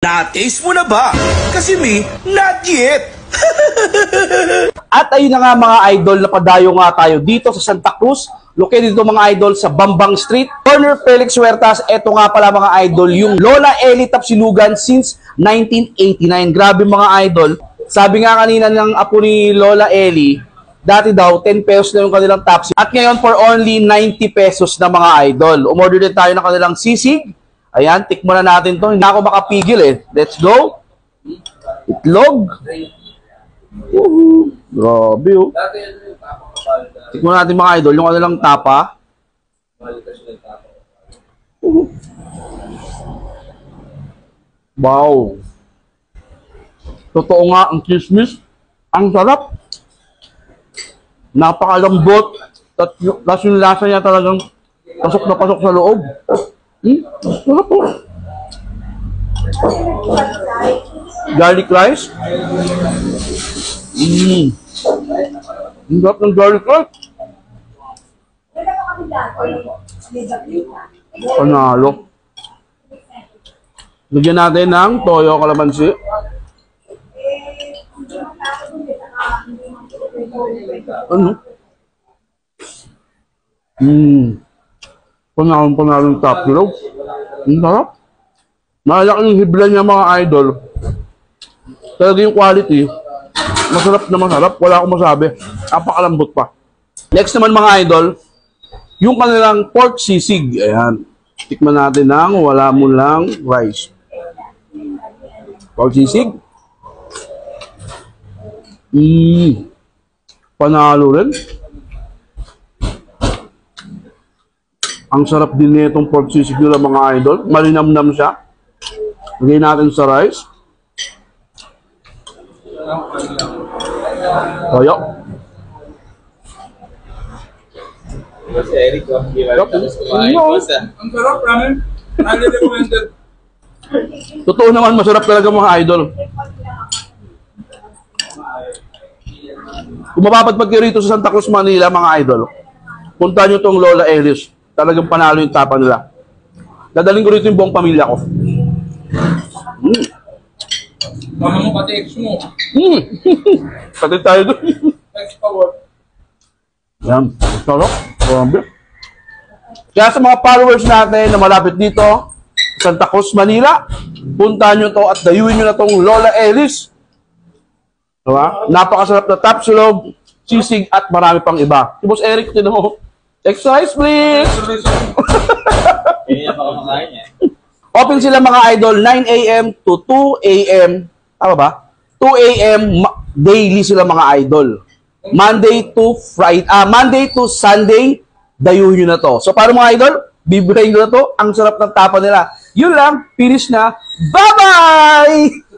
Na-taste mo na ba? Kasi me, not yet! At ayun na nga mga idol, napadayo nga tayo dito sa Santa Cruz. Located dito mga idol sa Bambang Street, corner Felix Huertas. Eto nga pala mga idol, yung Lola Eli Tapsilugan since 1989. Grabe mga idol. Sabi nga kanina ng apo ni Lola Eli, dati daw 10 pesos na yung kanilang tapsi. At ngayon for only 90 pesos na mga idol. Umorder din tayo ng kanilang sisig. Ayan, tikman na natin to. Hindi ako makapigil eh. Let's go. Itlog. Grabe oh. Tikman natin mga idol, yung kanilang tapa. Wow. Totoo nga, ang chismis. Ang sarap. Napakalambot. Tapos yung lasa niya talagang pasok na pasok sa loob. Sarap po. Garlic rice. Ang sarap ng garlic rice. Panalo. Lagyan natin ng toyo kalamansi. Ano? Panalo ng top dilaw. Ang sarap. Malaki yung hibla niya mga idol. Talaga yung quality. Masarap na masarap. Wala akong masabi. Napakalambot pa. Next naman mga idol, yung kanilang pork sisig. Ayan. Tikman natin ng wala mo lang rice. Pork sisig. Panalo rin. Ang sarap din nitong pork sisig nila mga idol. Malinamnam siya. Lagay natin sa rice. Toyo. Si Eric, ang sarap ramen. Highly recommended. Totoo naman, masarap talaga mga idol. Kung mapapadpad kayo rito sa Santa Cruz, Manila, mga idol, punta nyo tong Lola Eli's. Talagang panalo yung tapa nila. Dadaling ko rito yung buong pamilya ko. Mama mo pati ex mo. Pati tayo doon. Ex power. Yan. Sarap. Grabe. Kaya sa mga followers natin na malapit dito, Santa Cruz, Manila, punta nyo to at dayuin nyo na tong Lola Eli's. Diba? Napakasarap na tapsilog, sisig at marami pang iba. Si Boss Eric, tinan mo. Exercise, please! Open sila mga idol, 9 a.m. to 2 a.m. Tama ba? 2 a.m. daily sila mga idol. Monday to Sunday, dayuhin nyo na to. So, para mga idol, bibigay nyo na to. Ang sarap ng tapa nila. Yun lang, finish na. Bye-bye!